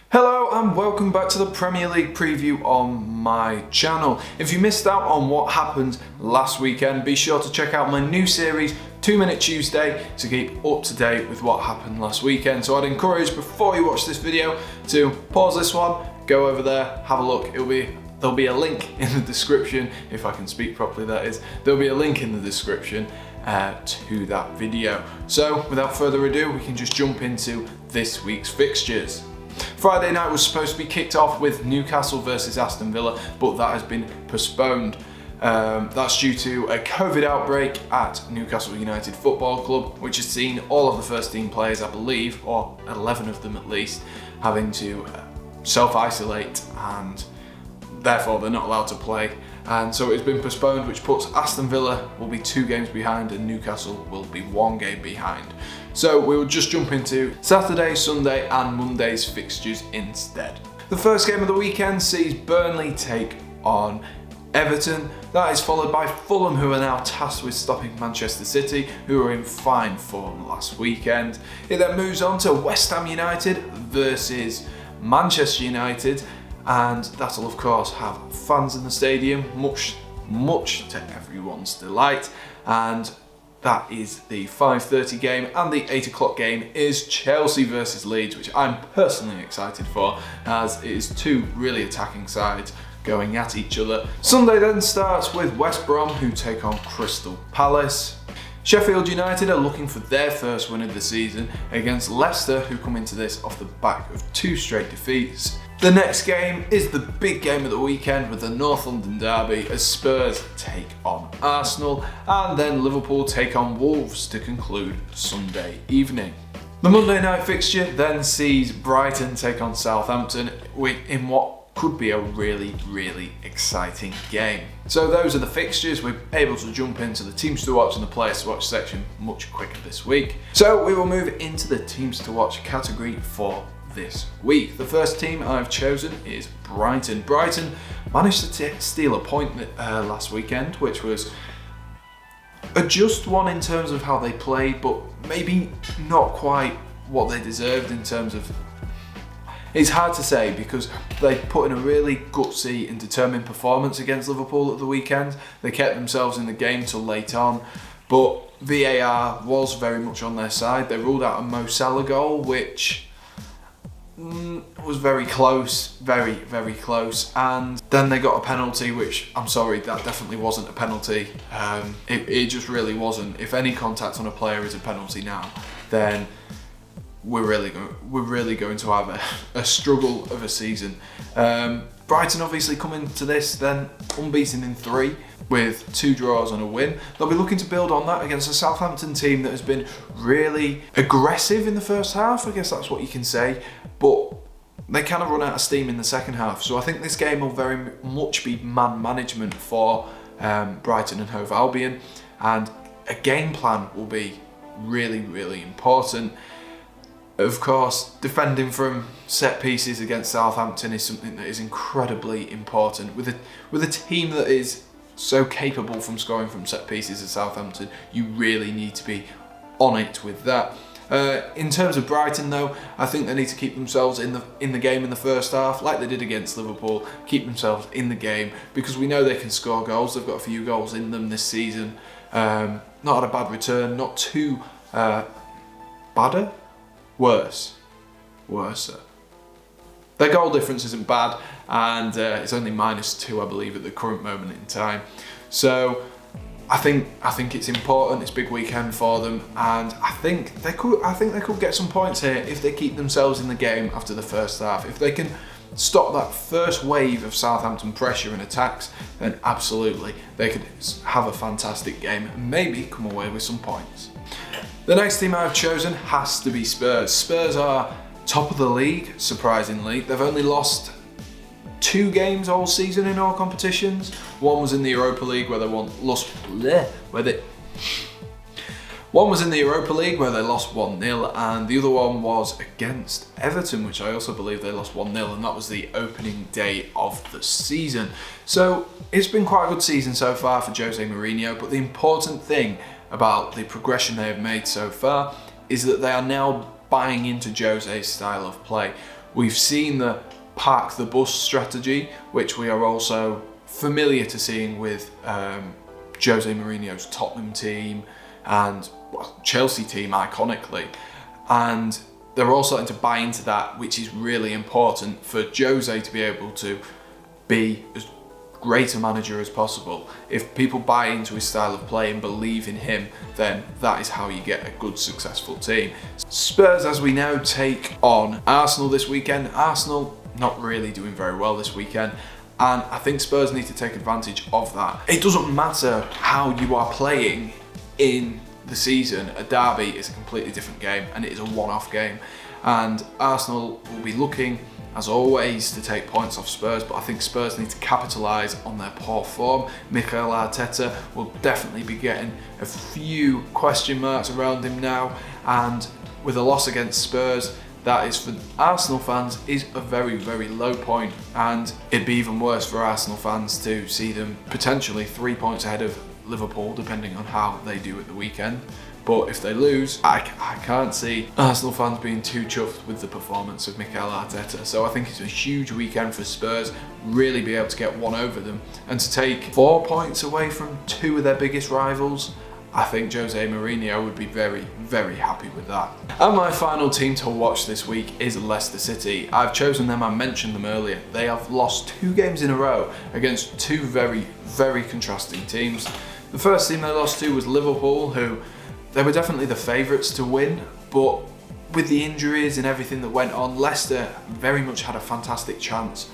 Hello and welcome back to the Premier League preview on my channel. If you missed out on what happened last weekend, be sure to check out my new series, 2 Minute Tuesday, to keep up to date with what happened last weekend. So I'd encourage, before you watch this video, to pause this one, go over there, have a look. There'll be a link in the description, if I can speak properly that is. There'll be a link in the description to that video. So without further ado, we can just jump into this week's fixtures. Friday night was supposed to be kicked off with Newcastle versus Aston Villa, but that has been postponed. That's due to a COVID outbreak at Newcastle United Football Club, which has seen all of the first team players, I believe, or 11 of them at least, having to self-isolate, and therefore they're not allowed to play. And so it's been postponed, which puts Aston Villa will be 2 games behind and Newcastle will be 1 game behind. So we will just jump into Saturday, Sunday and Monday's fixtures instead. The first game of the weekend sees Burnley take on Everton. That is followed by Fulham, who are now tasked with stopping Manchester City, who were in fine form last weekend. It then moves on to West Ham United versus Manchester United, and that'll of course have fans in the stadium, much to everyone's delight. And that is the 5:30 game, and the 8 o'clock game is Chelsea versus Leeds, which I'm personally excited for, as it is 2 really attacking sides going at each other. Sunday then starts with West Brom, who take on Crystal Palace. Sheffield United are looking for their first win of the season against Leicester, who come into this off the back of 2 straight defeats. The next game is the big game of the weekend with the North London derby, as Spurs take on Arsenal, and then Liverpool take on Wolves to conclude Sunday evening. The Monday night fixture then sees Brighton take on Southampton in what could be a really exciting game. So those are the fixtures. We're able to jump into the teams to watch and the players to watch section much quicker this week. So we will move into the teams to watch category for this week. The first team I've chosen is Brighton. Brighton managed to steal a point last weekend, which was a just one in terms of how they played, but maybe not quite what they deserved in terms of... It's hard to say because they put in a really gutsy and determined performance against Liverpool at the weekend. They kept themselves in the game till late on, but VAR was very much on their side. They ruled out a Mo Salah goal, which was very close, very close, and then they got a penalty, which I'm sorry, that definitely wasn't a penalty. It just really wasn't. If any contact on a player is a penalty now, then we're really going to have a struggle of a season. Brighton obviously come into this then unbeaten in 3 with 2 draws and a win. They'll be looking to build on that against a Southampton team that has been really aggressive in the first half, I guess that's what you can say, but they kind of run out of steam in the second half. So I think this game will very much be man management for Brighton and Hove Albion, and a game plan will be really important. Of course, defending from set pieces against Southampton is something that is incredibly important. With a team that is so capable from scoring from set pieces as Southampton, you really need to be on it with that. In terms of Brighton though, I think they need to keep themselves in the game in the first half, like they did against Liverpool. Keep themselves in the game, because we know they can score goals. They've got a few goals in them this season. Not had a bad return, not too badder. Worse. Their goal difference isn't bad, and it's only -2, I believe, at the current moment in time. So I think it's important. It's a big weekend for them, and I think they could get some points here if they keep themselves in the game after the first half. If they can stop that first wave of Southampton pressure and attacks, then absolutely they could have a fantastic game and maybe come away with some points. The next team I've chosen has to be Spurs. Spurs are top of the league, surprisingly. They've only lost 2 games all season in all competitions. One was in the Europa League where they lost 1-0, and the other one was against Everton, which I also believe they lost 1-0, and that was the opening day of the season. So it's been quite a good season so far for Jose Mourinho, but the important thing about the progression they have made so far is that they are now buying into Jose's style of play, We've seen the park the bus strategy, which we are also familiar to seeing with Jose Mourinho's Tottenham team and Chelsea team iconically. And they're all starting to buy into that, which is really important for Jose to be able to be as great a manager as possible. If people buy into his style of play and believe in him, then that is how you get a good, successful team. Spurs, as we know, take on Arsenal this weekend. Arsenal not really doing very well this weekend, and I think Spurs need to take advantage of that. It doesn't matter how you are playing in the season. A derby is a completely different game, and it is a one-off game, and Arsenal will be looking, as always, to take points off Spurs, but I think Spurs need to capitalise on their poor form. Mikel Arteta will definitely be getting a few question marks around him now, and with a loss against Spurs, that is, for Arsenal fans, is a very, very low point, and it'd be even worse for Arsenal fans to see them potentially 3 points ahead of Liverpool, depending on how they do at the weekend. But if they lose, I can't see Arsenal fans being too chuffed with the performance of Mikel Arteta. So I think it's a huge weekend for Spurs, really be able to get one over them, and to take 4 points away from two of their biggest rivals. I think Jose Mourinho would be very, very happy with that. And my final team to watch this week is Leicester City. I've chosen them, I mentioned them earlier. They have lost 2 games in a row against 2 very, very contrasting teams. The first team they lost to was Liverpool, who they were definitely the favourites to win, but with the injuries and everything that went on, Leicester very much had a fantastic chance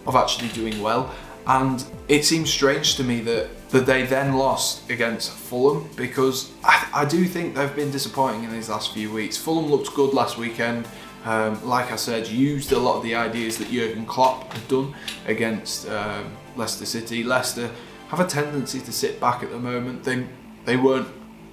of actually doing well. And it seems strange to me that they then lost against Fulham, because I do think they've been disappointing in these last few weeks. Fulham looked good last weekend. Like I said, used a lot of the ideas that Jurgen Klopp had done against Leicester City. Leicester have a tendency to sit back at the moment. They weren't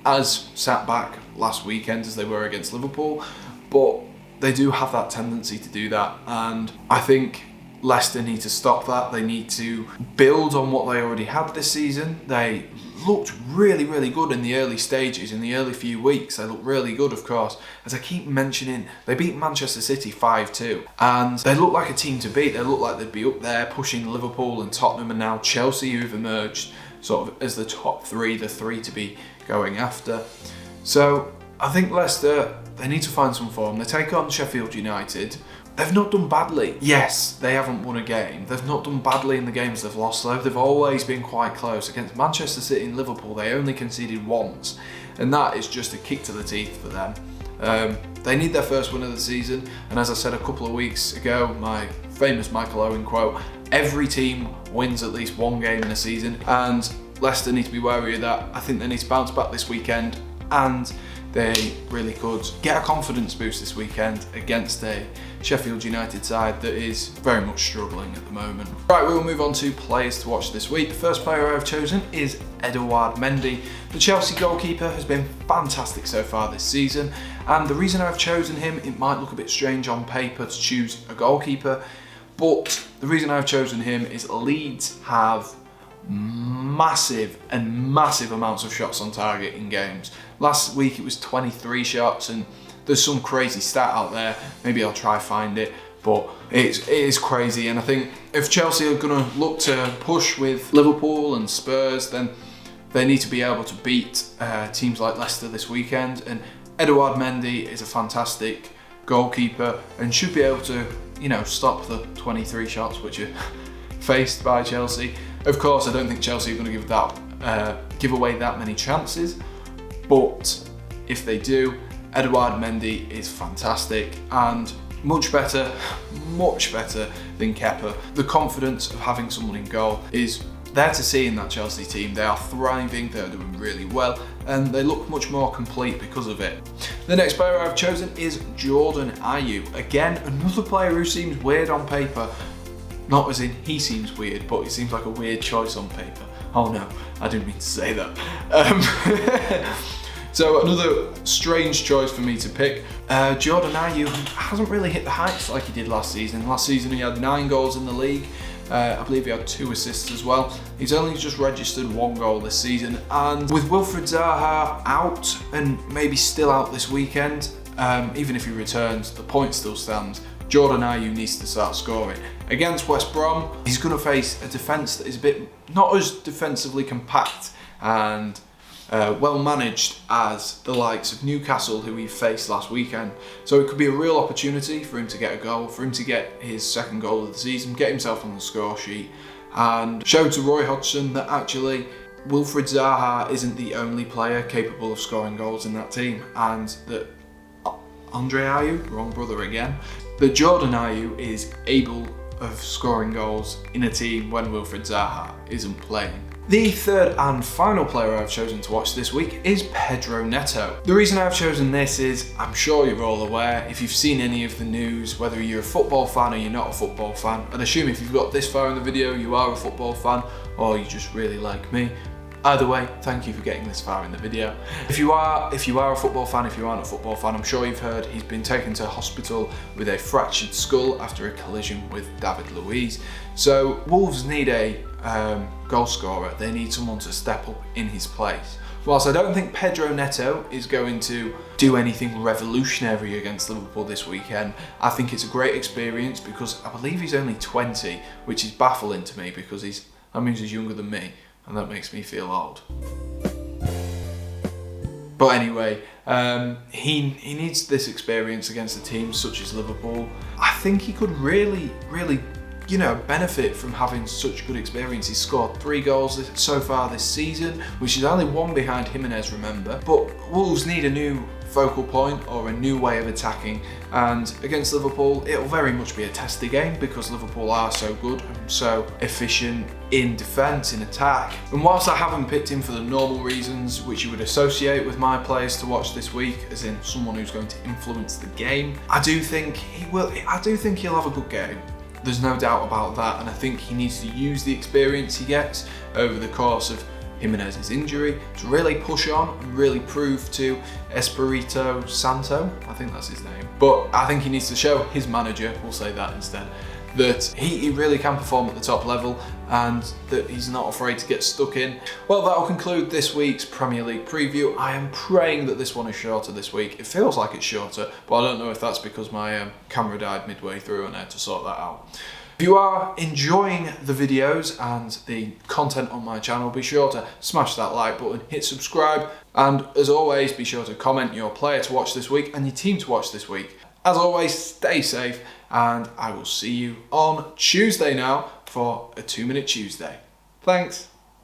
as sat back last weekend as they were against Liverpool, but they do have that tendency to do that, and I think Leicester need to stop that. They need to build on what they already had this season. They looked really, really good in the early stages, in the early few weeks. They looked really good, of course. As I keep mentioning, they beat Manchester City 5-2, and they look like a team to beat. They look like they'd be up there pushing Liverpool and Tottenham, and now Chelsea, who've emerged sort of as the top 3, the 3 to be going after. So I think Leicester, they need to find some form. They take on Sheffield United. They've not done badly. Yes, they haven't won a game. They've not done badly in the games they've lost, though. They've always been quite close. Against Manchester City and Liverpool, they only conceded once, and that is just a kick to the teeth for them. They need their first win of the season, and as I said a couple of weeks ago, my famous Michael Owen quote, every team wins at least 1 game in a season, and Leicester need to be wary of that. I think they need to bounce back this weekend, and they really could get a confidence boost this weekend against a Sheffield United side that is very much struggling at the moment. Right, we will move on to players to watch this week. The first player I've chosen is Edouard Mendy. The Chelsea goalkeeper has been fantastic so far this season, and the reason I've chosen him, it might look a bit strange on paper to choose a goalkeeper, but the reason I've chosen him is Leeds have massive amounts of shots on target in games. Last week it was 23 shots, and there's some crazy stat out there, maybe I'll try find it, but it is crazy. And I think if Chelsea are going to look to push with Liverpool and Spurs, then they need to be able to beat teams like Leicester this weekend, and Edouard Mendy is a fantastic goalkeeper and should be able to, you know, stop the 23 shots which are faced by Chelsea. Of course, I don't think Chelsea are going to give away that many chances, but if they do, Edouard Mendy is fantastic and much better than Kepa. The confidence of having someone in goal is there to see in that Chelsea team. They are thriving, they're doing really well, and they look much more complete because of it. The next player I've chosen is Jordan Ayew. Again, another player who seems weird on paper. Not as in he seems weird, but he seems like a weird choice on paper. Oh no, I didn't mean to say that. So another strange choice for me to pick. Jordan Ayew hasn't really hit the heights like he did last season. Last season he had 9 goals in the league. I believe he had 2 assists as well. He's only just registered 1 goal this season, and with Wilfried Zaha out and maybe still out this weekend, even if he returns, the point still stands. Jordan Ayew needs to start scoring. Against West Brom, he's going to face a defence that is a bit not as defensively compact and well managed as the likes of Newcastle, who he faced last weekend. So it could be a real opportunity for him to get a goal, for him to get his second goal of the season, get himself on the score sheet, and show to Roy Hodgson that actually Wilfried Zaha isn't the only player capable of scoring goals in that team, and that Andre Ayew, wrong brother again, that Jordan Ayew is able of scoring goals in a team when Wilfried Zaha isn't playing. The third and final player I've chosen to watch this week is Pedro Neto. The reason I've chosen this is, I'm sure you're all aware, if you've seen any of the news, whether you're a football fan or you're not a football fan, and assume if you've got this far in the video, you are a football fan, or you just really like me. Either way, thank you for getting this far in the video. If you are a football fan, if you aren't a football fan, I'm sure you've heard he's been taken to hospital with a fractured skull after a collision with David Luiz. So Wolves need a goal scorer. They need someone to step up in his place. Whilst I don't think Pedro Neto is going to do anything revolutionary against Liverpool this weekend, I think it's a great experience because I believe he's only 20, which is baffling to me because that means he's younger than me, and that makes me feel old. But anyway, he needs this experience against a team such as Liverpool. I think he could really benefit from having such good experience. He's scored 3 goals so far this season, which is only 1 behind Jimenez, remember. But Wolves need a new focal point or a new way of attacking, and against Liverpool it'll very much be a testy game because Liverpool are so good and so efficient in defence, in attack. And whilst I haven't picked him for the normal reasons which you would associate with my players to watch this week, as in someone who's going to influence the game, I do think he'll have a good game. There's no doubt about that, and I think he needs to use the experience he gets over the course of Jimenez's injury to really push on and really prove to Espirito Santo, I think that's his name, but I think he needs to show his manager, we'll say that instead, that he really can perform at the top level and that he's not afraid to get stuck in. Well, that'll conclude this week's Premier League preview. I am praying that this one is shorter this week. It feels like it's shorter, but I don't know if that's because my camera died midway through and I had to sort that out. If you are enjoying the videos and the content on my channel, be sure to smash that like button, hit subscribe, and as always, be sure to comment your player to watch this week and your team to watch this week. As always, stay safe, and I will see you on Tuesday now for a 2 Minute Tuesday. Thanks.